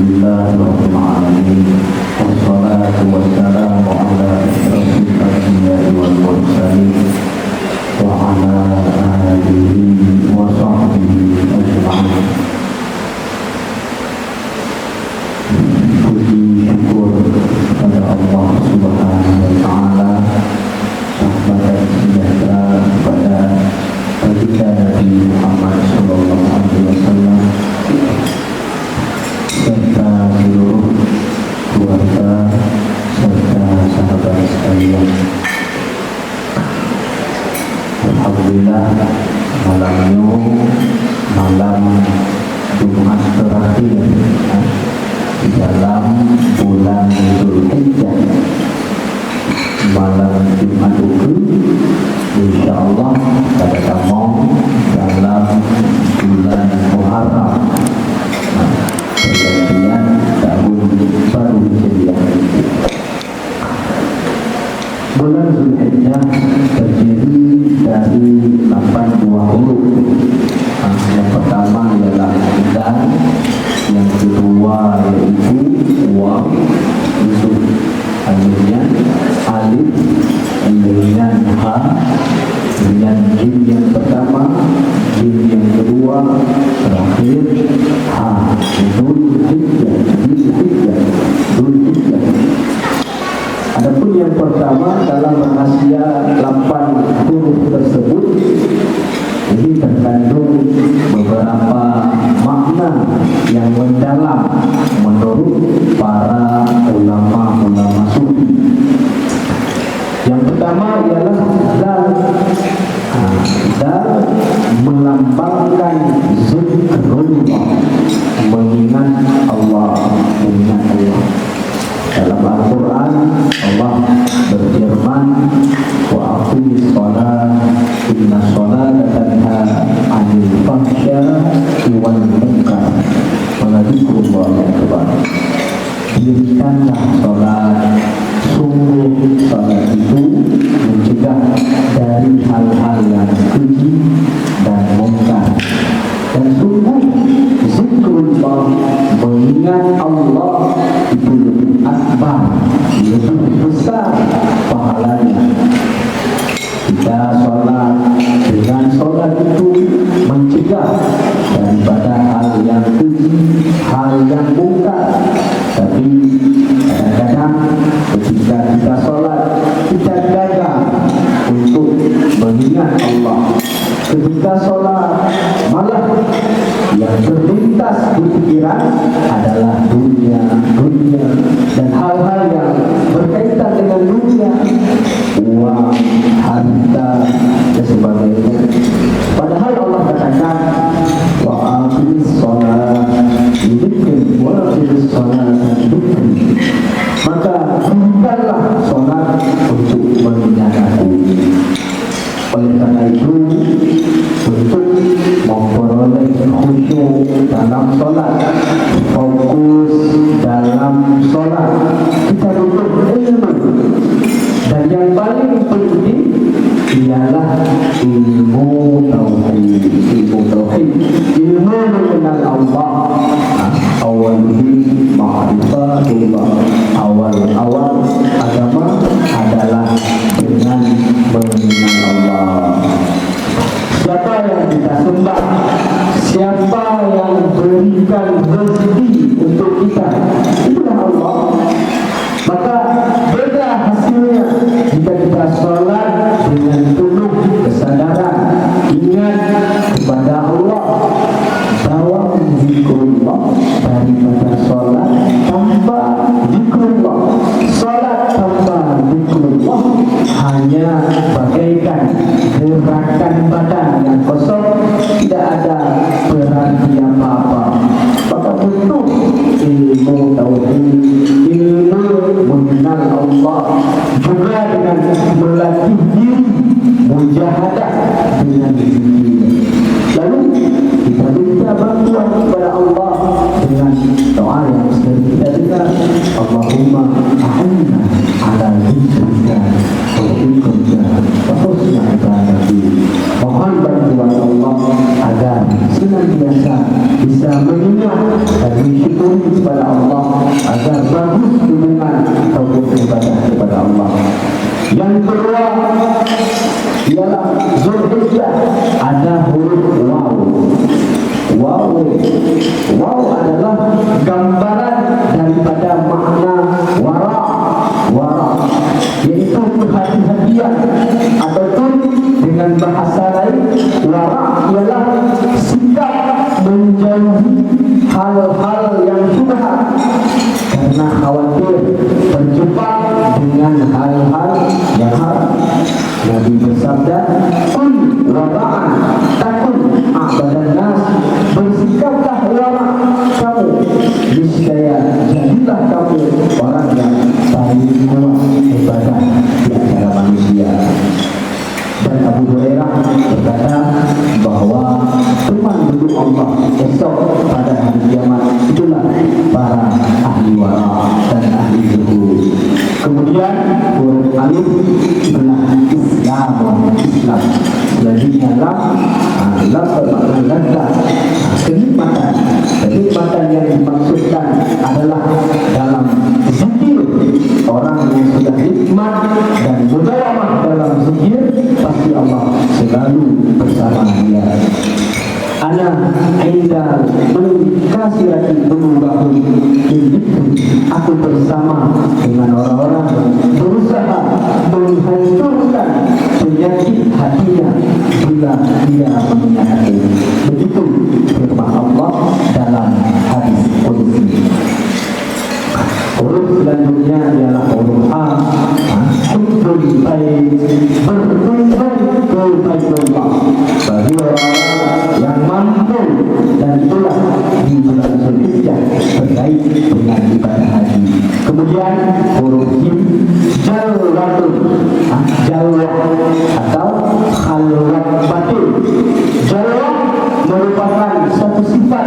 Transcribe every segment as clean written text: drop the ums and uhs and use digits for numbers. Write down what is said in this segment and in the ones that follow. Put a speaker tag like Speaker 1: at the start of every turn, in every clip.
Speaker 1: Alhamdulillahirrahmanirrahim. Wassalatu wassalamu ala asyrafil anbiya'i wal mursalin wa ala alihi wa sahbihi ajma'in. Puji syukur kepada Allah Subhanahu wa taala, rahmat dan sejahtera kepada baginda Nabi Muhammad sallallahu alaihi wasallam serta seluruh keluarga serta sahabat sekalian. Alhamdulillah, malam Jumat terakhir di dalam bulan Zulhijjah, malam Jumat itu insyaallah pada kamu dalam bulan Muharram, pergantian tahun baru Hijriah. Bulan Zulhijjah terdiri dari 8 buah huruf. Yang pertama ialah dal, yang kedua yaitu waw, untuk alifnya alif, dengan ha, dengan jim yang pertama, jim yang kedua, terakhir ha. Dzulhijjah. Adapun yang pertama dalam rahasia 8 huruf tersebut, ini terkandung beberapa makna yang mendalam menurut para ulama-ulama sufi. Yang pertama ialah dal melambangkan zikrullah, mengingat Allah. Dalam Al-Quran Allah berfirman, wa aqimis shalah inna sholata tanha 'anil fahsya'i wal munkar wa dzikrullahi akbar. Dirikanlah sholat, sungguh sholat itu mencegah dari hal-hal yang keji dan munkar, dan sungguh zikrullah, mengingat Allah itu lebih akbar, lebih besar pahalanya. Kita sholat, dengan sholat itu mencegah daripada hal yang keji, hal yang munkar. Tapi kadang-kadang ketika kita sholat, kita gagal untuk mengingat Allah. Ketika sholat, malah yang terlintas di pikiran adalah dunia dan hal-hal yang berkaitan dengan dunia, uang, harta, dan sebagainya. Padahal Allah katakan, wa aqimis shalah dzikri wa aqimis shalah dzikri. Maka dirikanlah sholat untuk mengingat aku. Oleh karena itu, untuk memperoleh khusyuk dalam sholat, fokus dalam sholat, kita butuh ilmu. Dan yang paling penting ialah ilmu tauhid. Ilmu mengenal Allah. Awalnya ma'rifatullah. Awal agama adalah dengan mengenal Allah. Siapa yang kita sembah, siapa yang berikan rezeki untuk kita, itulah Allah. Maka beda hasilnya jika kita sholat dengan penuh kesadaran, ingat kepada Allah, bawa zikrullah, daripada sholat tanpa zikrullah. Sholat tanpa zikrullah hanya bagaikan gerakan badan yang kosong, tidak ada berarti apa-apa. Maka butuh ilmu tauhid, ilmu mengenal Allah, juga dengan melatih diri, mujahadah dengan diri. Lalu kita minta bantuan kepada Allah dengan doa yang sering kita dengar, Allahumma a'inna ala zikrika wa syukrika wa husni ibadatik. Mohon bantuan Allah agar senantiasa bisa mengingat dan bersyukur kepada Allah Selanjutnya lam bermakna lazat, kenikmatan. Kenikmatan yang dimaksudkan adalah dalam zikir. Orang yang sudah nikmat dan mudawamah dalam zikir, pasti Allah selalu bersama dia. Ana inda kasirati dunubahum indikun. Aku bersama dengan orang-orang yang berusaha menghancurkan penyakit hatinya bila dia mengingat aku. Begitu firman Allah dalam hadis qudsi. Huruf selanjutnya ialah huruf A. Hubbul bait, berbaik-baik bagi orang yang mampu, dan itulah di bulan Zulhijjah terkait dengan ibadah haji. Kemudian huruf Jim, jalwatun, jalwah atau khalwat batin. Jalwah merupakan satu sifat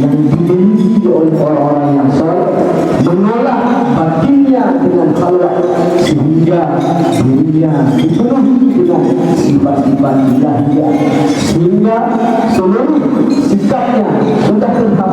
Speaker 1: yang dimiliki oleh orang-orang yang soleh, mengolah batinnya dengan khalwat sehingga dirinya dipenuhi dengan sifat-sifat ilahiyah, sehingga seluruh sikapnya sudah terhadap